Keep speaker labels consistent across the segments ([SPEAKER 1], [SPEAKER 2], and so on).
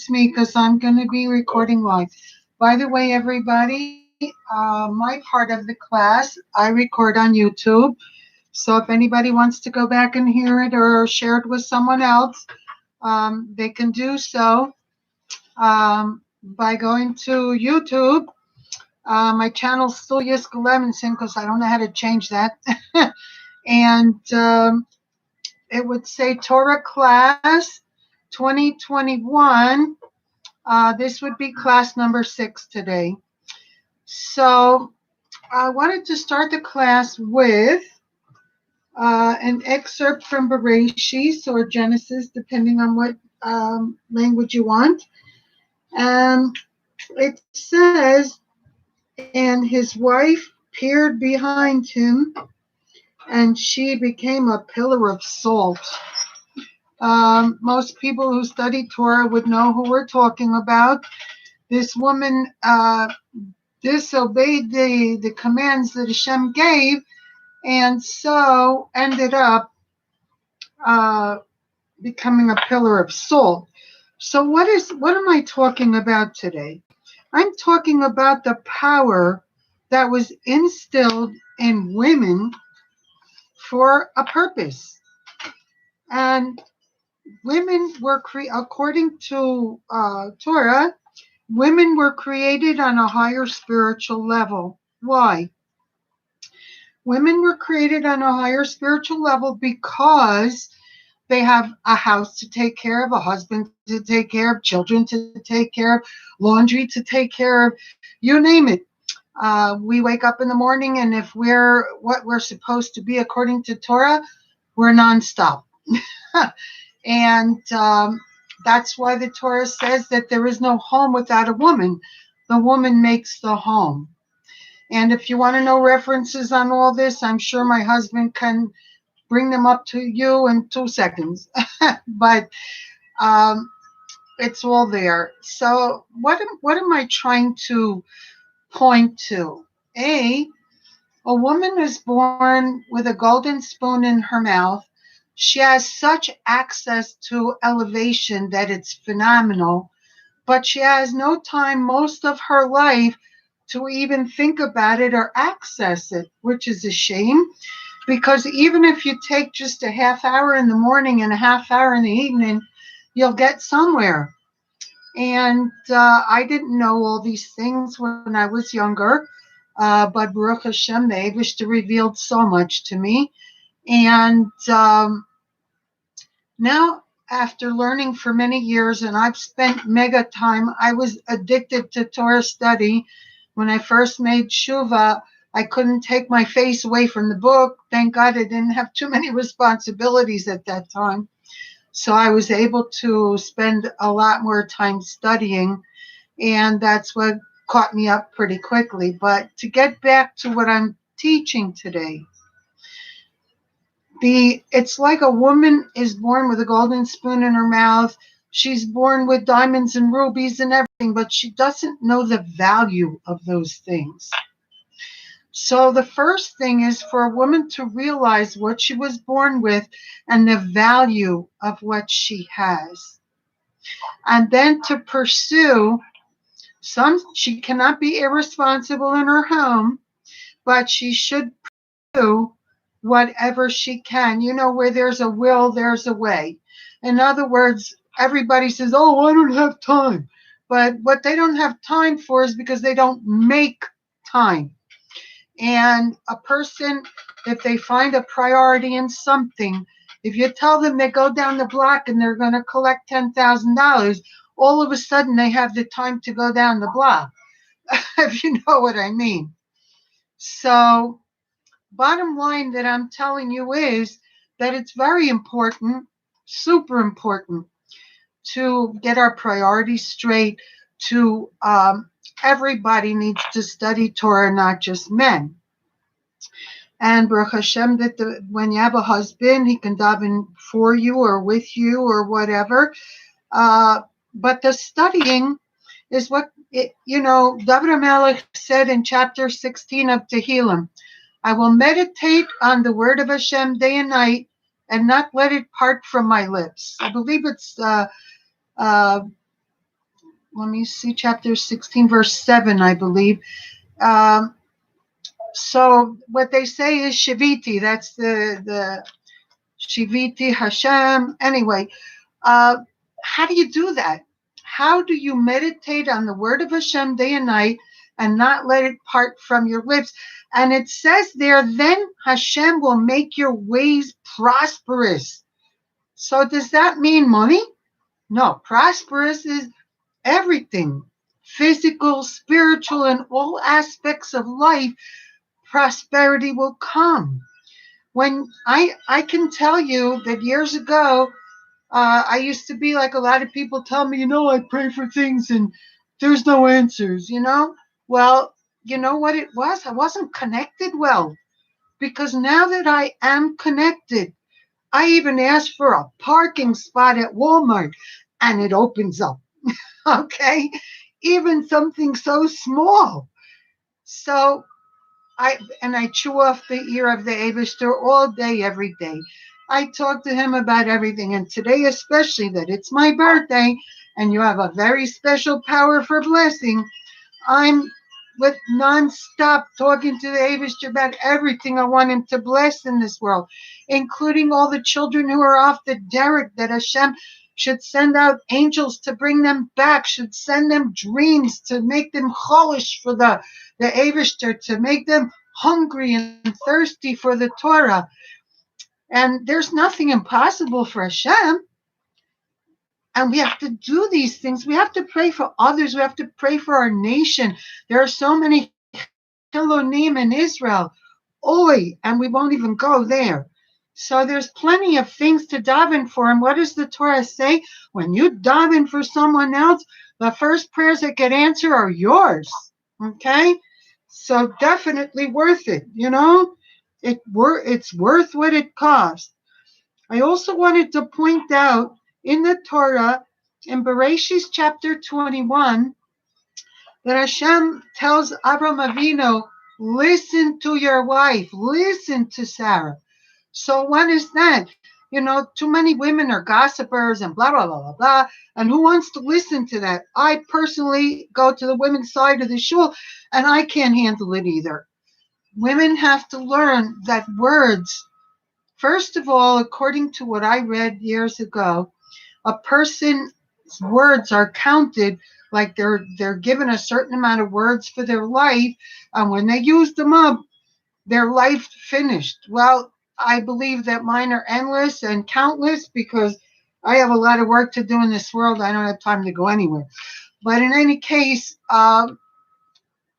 [SPEAKER 1] it's me because I'm going to be recording live. By the way, everybody, my part of the class, I record on YouTube. So if anybody wants to go back and hear it or share it with someone else, they can do so by going to YouTube. My channel's still Yiska Levinson because I don't know how to change that. And it would say Torah Class 2021. This would be class number 6 today. So I wanted to start the class with an excerpt from Bereshit or Genesis, depending on what language you want. And it says, and his wife peered behind him, and she became a pillar of salt. Most people who study Torah would know who we're talking about. This woman disobeyed the commands that Hashem gave, and so ended up becoming a pillar of salt. So what am I talking about today? I'm talking about the power that was instilled in women for a purpose. And women were, according to Torah, women were created on a higher spiritual level. Why? Women were created on a higher spiritual level because they have a house to take care of, a husband to take care of, children to take care of, laundry to take care of, you name it. We wake up in the morning, and if we're what we're supposed to be according to Torah, we're nonstop. And that's why the Torah says that there is no home without a woman. The woman makes the home. And if you want to know references on all this, I'm sure my husband can bring them up to you in 2 seconds. But it's all there. So what am I trying to point to? A woman is born with a golden spoon in her mouth. She has such access to elevation that it's phenomenal, but she has no time most of her life to even think about it or access it, which is a shame, because even if you take just a half hour in the morning and a half hour in the evening, you'll get somewhere. And I didn't know all these things when I was younger, but Baruch Hashem, the Eibishter revealed so much to me. And now, after learning for many years, and I've spent mega time, I was addicted to Torah study. When I first made Shuvah, I couldn't take my face away from the book. Thank God I didn't have too many responsibilities at that time. So I was able to spend a lot more time studying, and that's what caught me up pretty quickly. But to get back to what I'm teaching today, it's like a woman is born with a golden spoon in her mouth. She's born with diamonds and rubies and everything, but she doesn't know the value of those things. So the first thing is for a woman to realize what she was born with and the value of what she has. And then to pursue she cannot be irresponsible in her home, but she should pursue whatever she can. You know, where there's a will, there's a way. In other words, everybody says, oh, I don't have time. But what they don't have time for is because they don't make time. And a person, if they find a priority in something, if you tell them they go down the block and they're going to collect $10,000, all of a sudden they have the time to go down the block, if you know what I mean. So bottom line that I'm telling you is that it's very important, super important, to get our priorities straight. Everybody needs to study Torah, not just men. And Baruch Hashem, that when you have a husband, he can daven for you or with you or whatever. But the studying is what, David HaMelech said in chapter 16 of Tehillim, I will meditate on the word of Hashem day and night and not let it part from my lips. I believe it's let me see, chapter 16, verse 7, I believe. Um, so what they say is Shiviti. That's the Shiviti Hashem. Anyway, uh, how do you do that? How do you meditate on the word of Hashem day and night and not let it part from your lips? And it says there, then Hashem will make your ways prosperous. So does that mean money? No, prosperous is everything, physical, spiritual, and all aspects of life. Prosperity will come. When I can tell you that years ago, I used to be like a lot of people tell me, I pray for things and there's no answers, Well, you know what it was? I wasn't connected well, because now that I am connected, I even asked for a parking spot at Walmart and it opens up. Okay? Even something so small. So I chew off the ear of the Abishter all day, every day. I talk to him about everything, and today especially that it's my birthday, and you have a very special power for blessing. I'm with nonstop talking to the Abishter about everything I want him to bless in this world, including all the children who are off the derrick, that Hashem should send out angels to bring them back, should send them dreams to make them cholish for the Avishter, to make them hungry and thirsty for the Torah. And there's nothing impossible for Hashem. And we have to do these things. We have to pray for others. We have to pray for our nation. There are so many Chilonim in Israel. Oy, and we won't even go there. So there's plenty of things to daven for. And what does the Torah say? When you daven for someone else, the first prayers that get answered are yours. Okay? So definitely worth it, It's worth what it costs. I also wanted to point out in the Torah, in Bereshit chapter 21, that Hashem tells Abraham Avinu, listen to your wife, listen to Sarah. So what is that? Too many women are gossipers and blah, blah, blah, blah, blah. And who wants to listen to that? I personally go to the women's side of the shul, and I can't handle it either. Women have to learn that words, first of all, according to what I read years ago, a person's words are counted, like they're given a certain amount of words for their life, and when they use them up, their life finished. Well, I believe that mine are endless and countless, because I have a lot of work to do in this world. I don't have time to go anywhere. But in any case,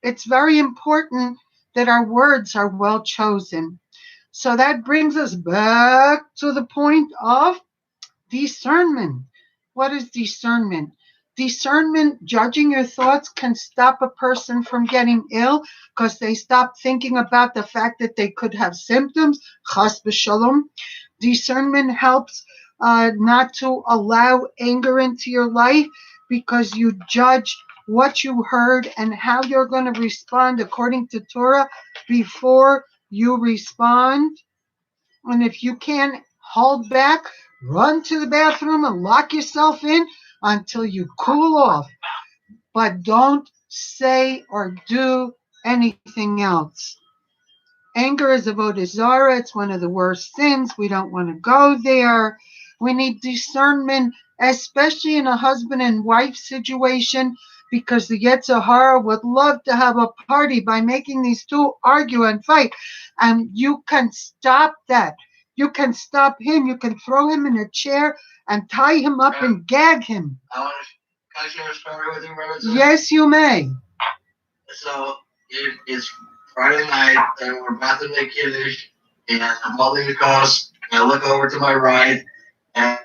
[SPEAKER 1] it's very important that our words are well chosen. So that brings us back to the point of discernment. What is discernment? Discernment, judging your thoughts, can stop a person from getting ill, because they stop thinking about the fact that they could have symptoms. Chas v'shalom. Discernment helps not to allow anger into your life, because you judge what you heard and how you're going to respond according to Torah before you respond. And if you can't hold back, run to the bathroom and lock yourself in until you cool off. But don't say or do anything else. Anger is avodah zarah. It's one of the worst sins. We don't want to go there. We need discernment, especially in a husband and wife situation, because the Yetzer Hara would love to have a party by making these two argue and fight. And you can stop that. You can stop him. You can throw him in a chair and tie him up and gag him.
[SPEAKER 2] Can I share a story with you, Brother?
[SPEAKER 1] Yes, you may.
[SPEAKER 2] So it's Friday night, and we're about to make Kiddush, and I'm holding the coast, and I look over to my right, and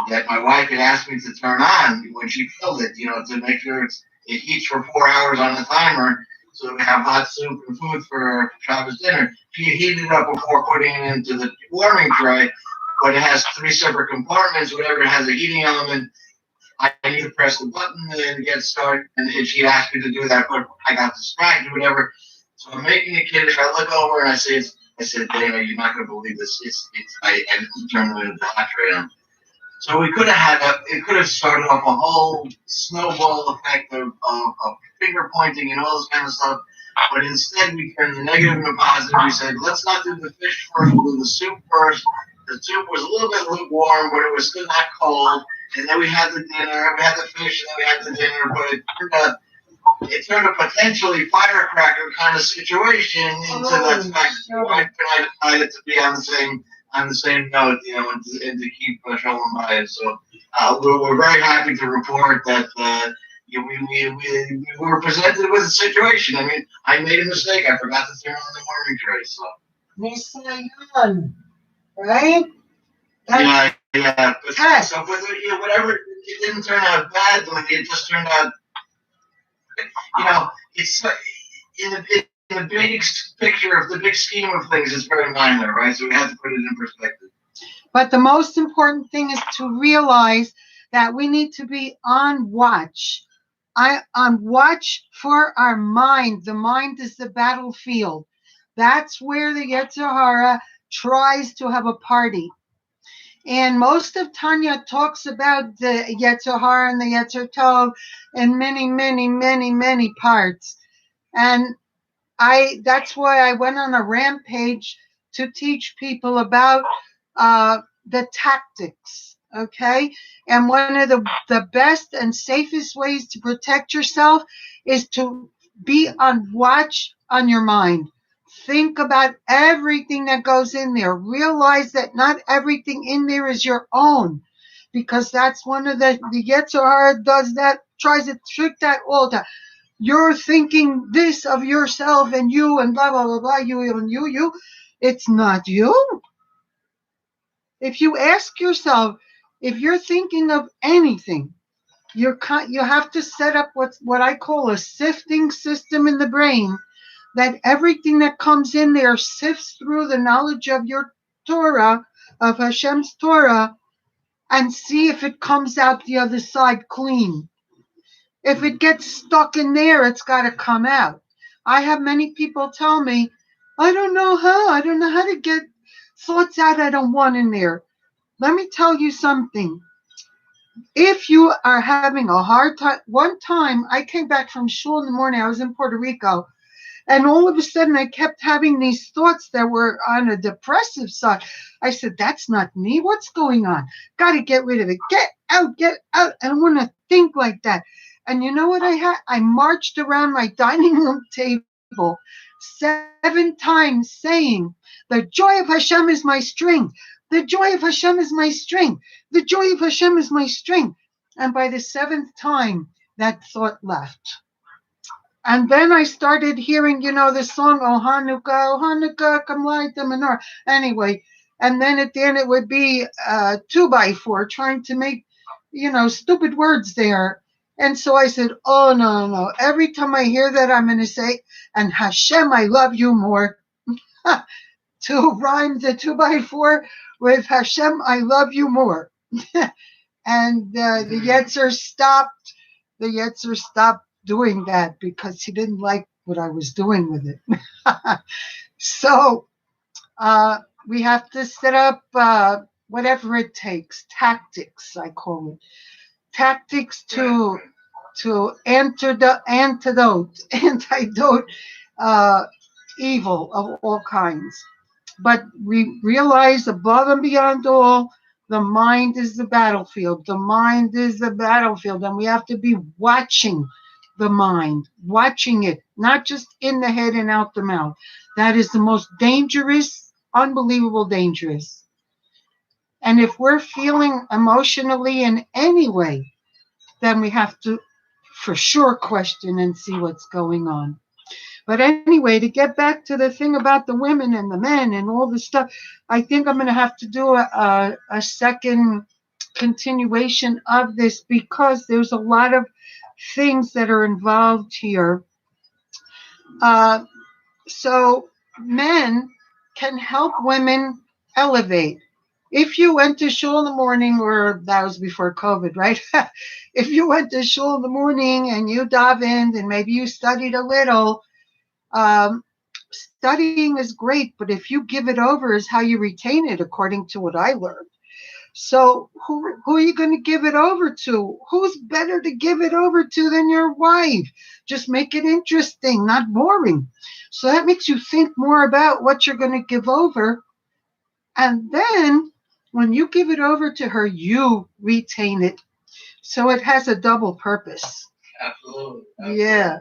[SPEAKER 2] that my wife had asked me to turn on when she filled it, to make sure it heats for 4 hours on the timer, so we have hot soup and food for Shabbos dinner. She heated it up before putting it into the warming tray, but it has 3 separate compartments. Whatever has a heating element, I need to press the button and get started. And she asked me to do that, but I got distracted, whatever. So I'm making a Kiddush. I look over and I said, Dana, you're not going to believe this. I turned the hot tray on. So we could have it could have started off a whole snowball effect of finger pointing and all this kind of stuff. But instead, we turned the negative into positive. We said, let's not do the fish first, we'll do the soup first. The soup was a little bit lukewarm, but it was still not cold. And then we had the dinner, we had the fish, and then we had the dinner. But it turned a potentially firecracker kind of situation into that fact that I decided to be on the same note, and to keep Shalom by it. So we're very happy to report that we were presented with a situation. I mean, I made a mistake. I forgot to turn on the warming tray. So
[SPEAKER 1] Nisayon, right?
[SPEAKER 2] Yeah. But whatever, it didn't turn out badly. It just turned out, it's in the big picture of the big scheme of things, it's very minor, right? So we have to put it in perspective.
[SPEAKER 1] But the most important thing is to realize that we need to be on watch. On watch for our mind. The mind is the battlefield. That's where the Yetzer Hara tries to have a party. And most of Tanya talks about the Yetzer Hara and the Yetzer Tov in many, many, many, many parts. And that's why I went on a rampage to teach people about the tactics, okay? And one of the best and safest ways to protect yourself is to be on watch on your mind. Think about everything that goes in there. Realize that not everything in there is your own, because that's one of the Yetzer Hara does that, tries to trick that all the time. You're thinking this of yourself and you and blah, blah, blah, blah, you and you. It's not you. If you ask yourself, if you're thinking of anything, you have to set up what I call a sifting system in the brain, that everything that comes in there sifts through the knowledge of your Torah, of Hashem's Torah, and see if it comes out the other side clean. If it gets stuck in there, it's got to come out. I have many people tell me, I don't know how to get thoughts out I don't want in there. Let me tell you something. If you are having a hard time, one time I came back from shul in the morning, I was in Puerto Rico, and all of a sudden I kept having these thoughts that were on a depressive side. I said, that's not me. What's going on? Got to get rid of it. Get out. I don't want to think like that. And you know what I had? I marched around my dining room table 7 times saying, the joy of Hashem is my strength. The joy of Hashem is my strength. The joy of Hashem is my strength. And by the 7th time, that thought left. And then I started hearing, the song, Oh Hanukkah, come light the menorah. Anyway, and then at the end it would be 2x4 trying to make, stupid words there. And so I said, oh, no. Every time I hear that, I'm going to say, and Hashem, I love you more. To rhyme the 2x4 with Hashem, I love you more. And the Yetzer stopped. The Yetzer stopped doing that because he didn't like what I was doing with it. So we have to set up whatever it takes, tactics, I call it. Tactics to antidote evil of all kinds. But we realize above and beyond all, the mind is the battlefield. The mind is the battlefield, and we have to be watching the mind, watching it, not just in the head and out the mouth. That is the most dangerous, unbelievable dangerous. And if we're feeling emotionally in any way, then we have to for sure question and see what's going on. But anyway, to get back to the thing about the women and the men and all this stuff, I think I'm going to have to do a second continuation of this, because there's a lot of things that are involved here. So men can help women elevate. If you went to shul in the morning, or that was before COVID, right? If you went to shul in the morning and you davened and maybe you studied a little, studying is great, but if you give it over is how you retain it, according to what I learned. So who are you going to give it over to? Who's better to give it over to than your wife? Just make it interesting, not boring. So that makes you think more about what you're going to give over. And then when you give it over to her, you retain it. So it has a double purpose.
[SPEAKER 2] Absolutely.
[SPEAKER 1] Yeah.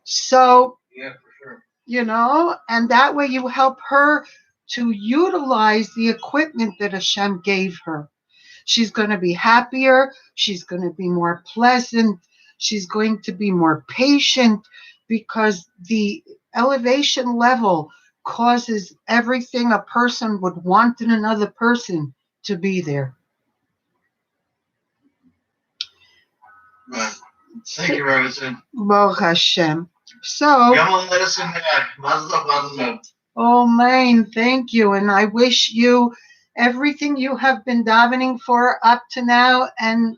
[SPEAKER 1] So,
[SPEAKER 2] Yeah, for sure.
[SPEAKER 1] And that way you help her to utilize the equipment that Hashem gave her. She's going to be happier. She's going to be more pleasant. She's going to be more patient because the elevation level causes everything a person would want in another person to be there.
[SPEAKER 2] Right. Thank you, Robinson.
[SPEAKER 1] Baruch Hashem. So, oh man, thank you. And I wish you everything you have been davening for up to now and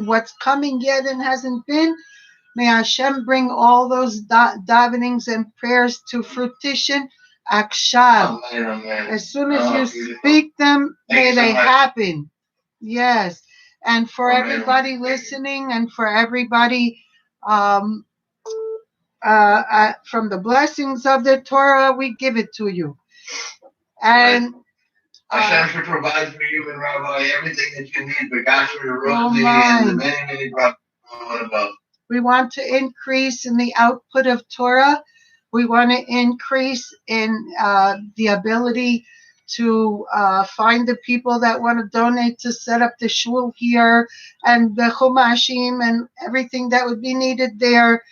[SPEAKER 1] what's coming yet and hasn't been. May Hashem bring all those davenings and prayers to fruition. Akshav. As soon as you speak them, may they happen. Yes. And for everybody listening and for everybody from the blessings of the Torah, we give it to you. And
[SPEAKER 2] Hashem should provide for you and Rabbi everything that you need, but God should reward me and the many, many brothers above.
[SPEAKER 1] We want to increase in the output of Torah. We want to increase in the ability to find the people that want to donate to set up the shul here and the chumashim and everything that would be needed there.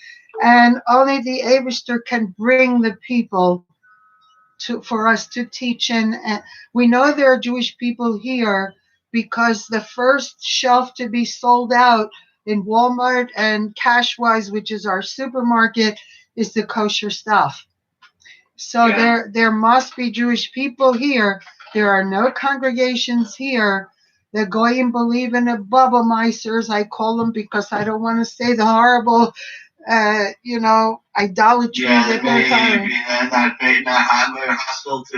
[SPEAKER 1] And only the Eibishter can bring the people for us to teach. And we know there are Jewish people here because the first shelf to be sold out in Walmart and Cashwise, which is our supermarket, is the kosher stuff. So there must be Jewish people here. There are no congregations here. The Goyim believe in the bubble meisers, I call them, because I don't want to say the horrible, idolatry that they're following.
[SPEAKER 2] Not hostile to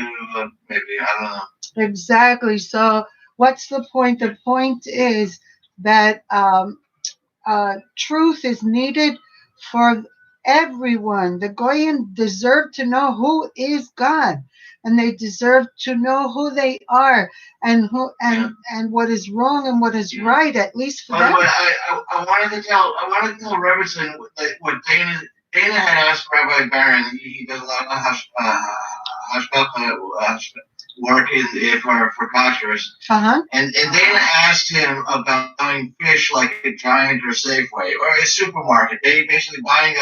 [SPEAKER 2] maybe, I don't know.
[SPEAKER 1] Exactly. So what's the point? The point is that truth is needed for everyone. The Goyim deserve to know who is God, and they deserve to know who they are, and what is wrong and what is right. At least for them.
[SPEAKER 2] I wanted to tell Robertson what Dana had asked Rabbi Barron. He does a lot of work for Koshers. And Dana asked him about buying fish like a Giant or Safeway or a supermarket. They basically buying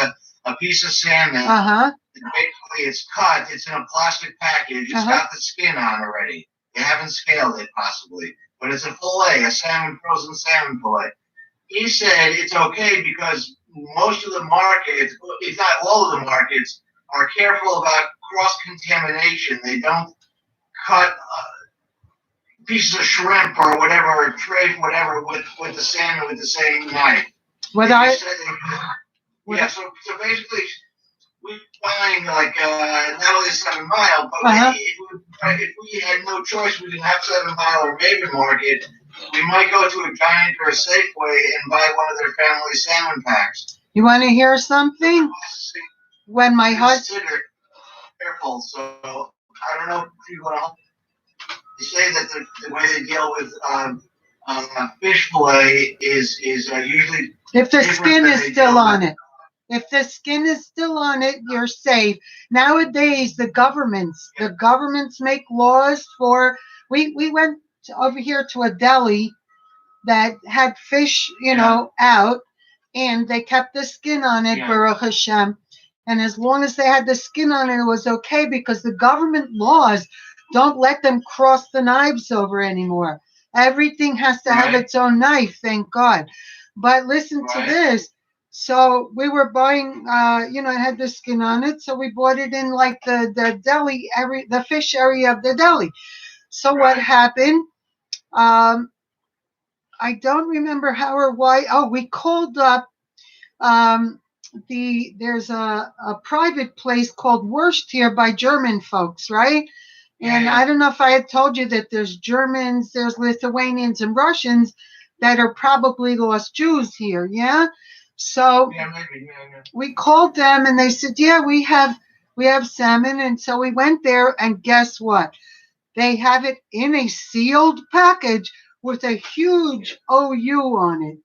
[SPEAKER 2] a piece of salmon. Basically, it's cut. It's in a plastic package. It's got the skin on already. They haven't scaled it possibly, but it's a fillet, a frozen salmon fillet. He said it's okay because most of the markets, if not all of the markets, are careful about cross-contamination. They don't cut pieces of shrimp or whatever, or tray, whatever, with the salmon with the same knife. So basically, we're buying like not only 7 Mile, but if we had no choice, we didn't have 7 Mile or Maven Market, we might go to a Giant or a Safeway and buy one of their family salmon packs.
[SPEAKER 1] You want to hear something? When my husband...
[SPEAKER 2] Careful, so I don't know if you want to... They say that the way they deal with fish fillet is usually...
[SPEAKER 1] If the skin is still on it. If the skin is still on it, you're safe. Nowadays, the governments make laws for... We went over here to a deli that had fish, out, and they kept the skin on it, Baruch Hashem. And as long as they had the skin on it, it was okay because the government laws don't let them cross the knives over anymore. Everything has to have its own knife, thank God. But listen to this. So we were buying, it had the skin on it. So we bought it in like the deli, the fish area of the deli. So what happened? I don't remember how or why. Oh, we called up. There's a private place called Wurst here by German folks, right? And I don't know if I had told you that there's Germans, there's Lithuanians and Russians that are probably lost Jews here, yeah? So we called them and they said, yeah, we have salmon. And so we went there and guess what? They have it in a sealed package with a huge OU on it.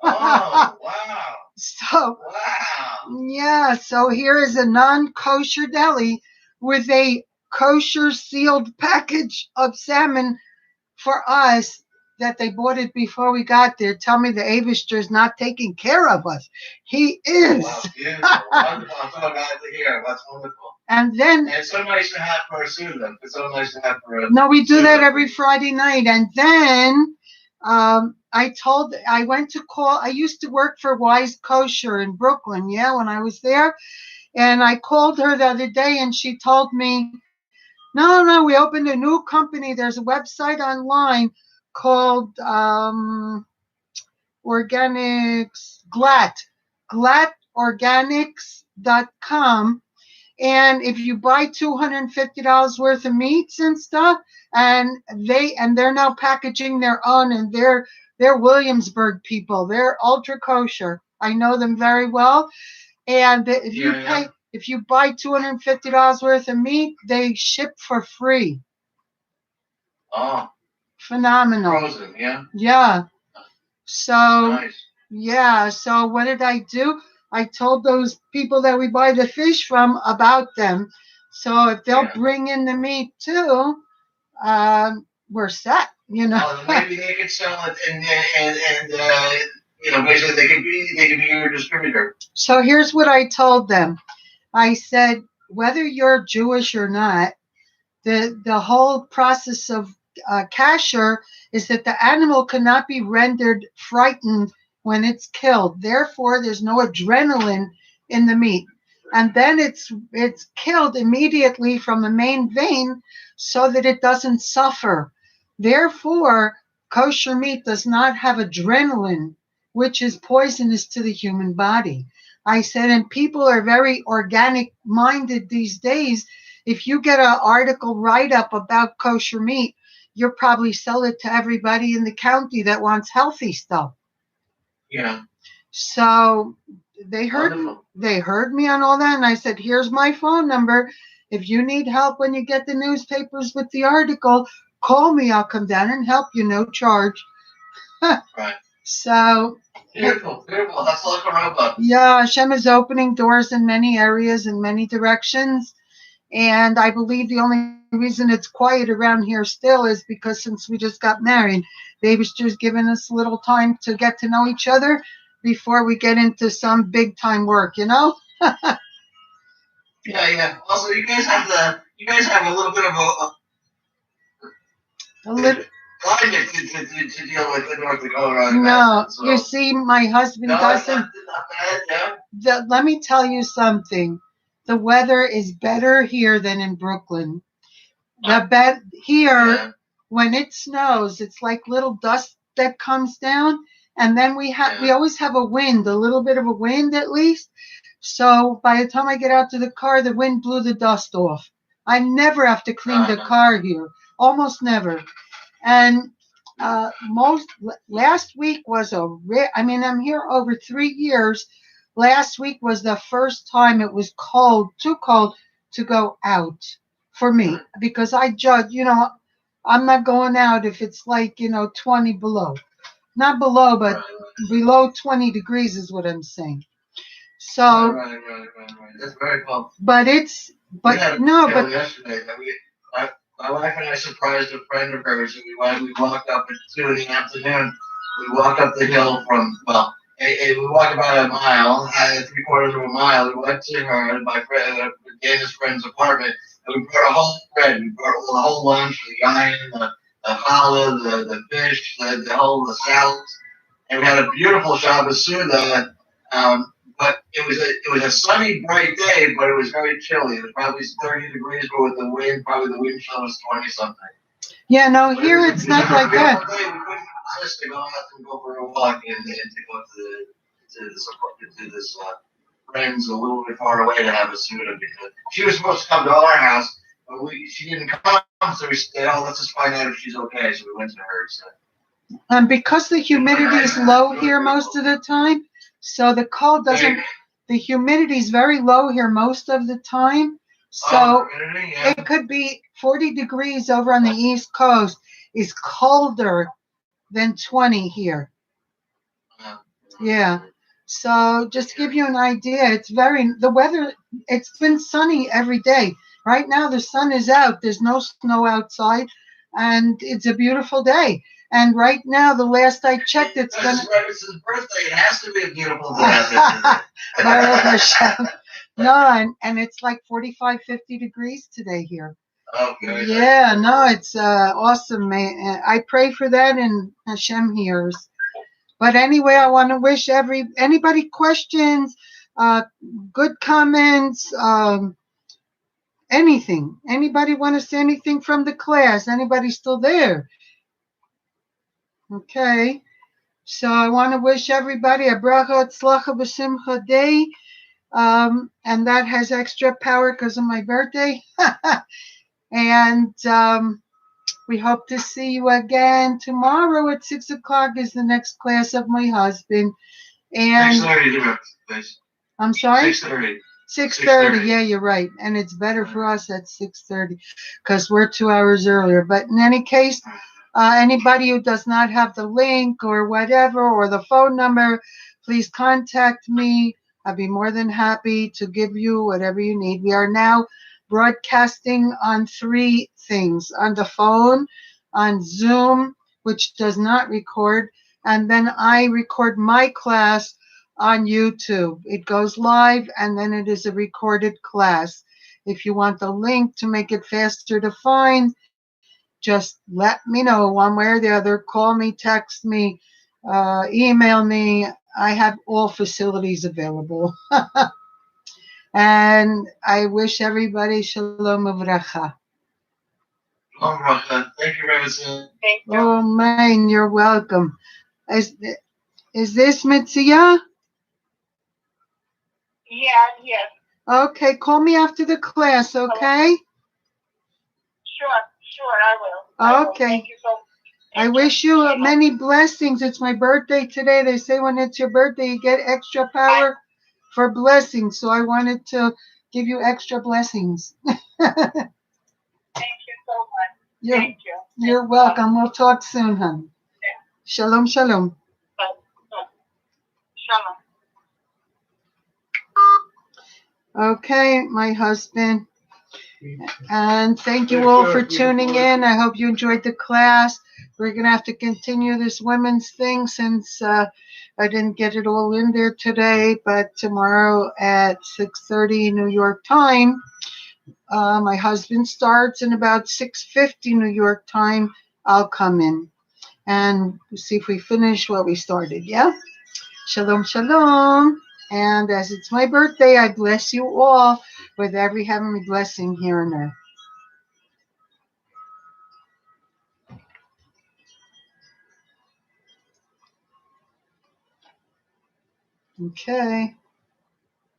[SPEAKER 2] Oh, wow.
[SPEAKER 1] So,
[SPEAKER 2] Wow.
[SPEAKER 1] yeah, so here is a non-kosher deli with a kosher sealed package of salmon for us that they bought it before we got there. Tell me the Avishter is not taking care of us. He is.
[SPEAKER 2] Wow, beautiful. Wonderful. I'm so glad to hear. That's wonderful.
[SPEAKER 1] And then,
[SPEAKER 2] and it's so nice to have for a Suda. It's so nice to have for a
[SPEAKER 1] no, we do
[SPEAKER 2] Suda.
[SPEAKER 1] that every Friday night. And then I went to call, I used to work for Wise Kosher in Brooklyn, yeah, when I was there. And I called her the other day and she told me, no, we opened a new company. There's a website online called Organics, glatorganics.com. And if you buy $250 worth of meats and stuff, and they're now packaging their own, and they're Williamsburg people. They're ultra kosher. I know them very well. And if you buy $250 worth of meat, they ship for free.
[SPEAKER 2] Oh,
[SPEAKER 1] phenomenal.
[SPEAKER 2] Frozen, yeah.
[SPEAKER 1] Yeah. So
[SPEAKER 2] Nice.
[SPEAKER 1] yeah. So what did I do? I told those people that we buy the fish from about them. So if they'll bring in the meat too, we're set. You know.
[SPEAKER 2] Oh, maybe they could sell it and basically they could be your distributor.
[SPEAKER 1] So here's what I told them. I said, whether you're Jewish or not, the whole process of kosher is that the animal cannot be rendered frightened when it's killed. Therefore, there's no adrenaline in the meat. And then it's killed immediately from the main vein so that it doesn't suffer. Therefore, kosher meat does not have adrenaline, which is poisonous to the human body. I said, and people are very organic minded these days. If you get an article write-up about kosher meat, you'll probably sell it to everybody in the county that wants healthy stuff.
[SPEAKER 2] Yeah.
[SPEAKER 1] So they heard me on all that, and I said, here's my phone number. If you need help when you get the newspapers with the article, call me. I'll come down and help you, no charge.
[SPEAKER 2] Right.
[SPEAKER 1] So
[SPEAKER 2] beautiful. That's like a robot.
[SPEAKER 1] Yeah, Hashem is opening doors in many areas, in many directions. And I believe the only reason it's quiet around here still is because since we just got married, Babyster's given us a little time to get to know each other before we get into some big time work, you know?
[SPEAKER 2] Yeah. Also, you guys have a little bit of climate to deal with in North Dakota.
[SPEAKER 1] No, so. You see, my husband doesn't.
[SPEAKER 2] Not bad, yeah.
[SPEAKER 1] Let me tell you something. The weather is better here than in Brooklyn. Here, when it snows, it's like little dust that comes down, and then we always have a wind, a little bit of a wind at least. So by the time I get out to the car, the wind blew the dust off. I never have to clean the car here, almost never. And last week was I'm here over 3 years. Last week was the first time it was too cold to go out for me, because I judge, I'm not going out if it's like, 20 below. Not below, but below 20 degrees is what I'm saying. So,
[SPEAKER 2] right. That's very cold.
[SPEAKER 1] Yesterday
[SPEAKER 2] that my wife and I surprised a friend of hers, and we walked up at 2 in the afternoon. We walked up the hill we walked about a mile, 3/4 of a mile. We went to her, my friend, Dana's friend's apartment, and we brought a whole spread. We brought the whole lunch, the yayin, the challah, the fish, the salads, and we had a beautiful Shabbos Suda. But it was a sunny, bright day, but it was very chilly. It was probably 30 degrees, but with the wind, probably the wind chill was 20 something.
[SPEAKER 1] Yeah, no, but here it's not like that.
[SPEAKER 2] Day. We couldn't resist to go out and go for a walk and to go to this friends a little bit far away to have a Suda, because she was supposed to come to our house, She didn't come, so we said, "Oh, let's just find out if she's okay." So we went to her. So.
[SPEAKER 1] And because the humidity is low here most of the time, so the cold doesn't. The humidity is very low here most of the time, so it could be 40 degrees over on the East Coast is colder than 20 here. Yeah. So just to give you an idea, the weather, it's been sunny every day. Right now the sun is out. There's no snow outside and it's a beautiful day. And right now, the last I checked, it's going to...
[SPEAKER 2] It's his birthday. It has to be a beautiful day.
[SPEAKER 1] No, and it's like 45, 50 degrees today here.
[SPEAKER 2] Okay.
[SPEAKER 1] Yeah, no, it's awesome, man. I pray for that and Hashem hears. But anyway, I want to wish anybody questions, good comments, anything. Anybody want to say anything from the class? Anybody still there? Okay. So I want to wish everybody a bracha tzlacha b'simcha day. And that has extra power because of my birthday. And we hope to see you again tomorrow at 6 o'clock is the next class of my husband. And
[SPEAKER 2] 6:30, please.
[SPEAKER 1] I'm sorry?
[SPEAKER 2] 6:30.
[SPEAKER 1] 6:30. Yeah, you're right. And it's better for us at 6:30 because we're 2 hours earlier. But in any case, anybody who does not have the link or whatever or the phone number, please contact me. I'd be more than happy to give you whatever you need. We are now broadcasting on 3 things: on the phone, on Zoom, which does not record, and then I record my class on YouTube. It goes live and then it is a recorded class. If you want the link to make it faster to find, just let me know one way or the other. Call me, text me, email me. I have all facilities available. And I wish everybody shalom uvracha.
[SPEAKER 2] Thank you very much.
[SPEAKER 3] Thank you.
[SPEAKER 1] Oh, man, you're welcome. Is this Mitzia?
[SPEAKER 3] Yeah, yes.
[SPEAKER 1] Okay, call me after the class, okay?
[SPEAKER 3] Sure, I will.
[SPEAKER 1] Okay.
[SPEAKER 3] Thank you so much.
[SPEAKER 1] I wish you many blessings. It's my birthday today. They say when it's your birthday, you get extra power for blessings. So I wanted to give you extra blessings.
[SPEAKER 3] Thank you so much. Thank you.
[SPEAKER 1] You're welcome. We'll talk soon, hon.
[SPEAKER 3] Yeah.
[SPEAKER 1] Shalom, shalom.
[SPEAKER 3] Shalom.
[SPEAKER 1] Okay, my husband. And thank you all for tuning in. I hope you enjoyed the class. We're going to have to continue this women's thing since I didn't get it all in there today. But tomorrow at 6:30 New York time, my husband starts, and about 6:50 New York time, I'll come in and see if we finish what we started. Yeah? Shalom, shalom. And as it's my birthday, I bless you all with every heavenly blessing here and there. Okay.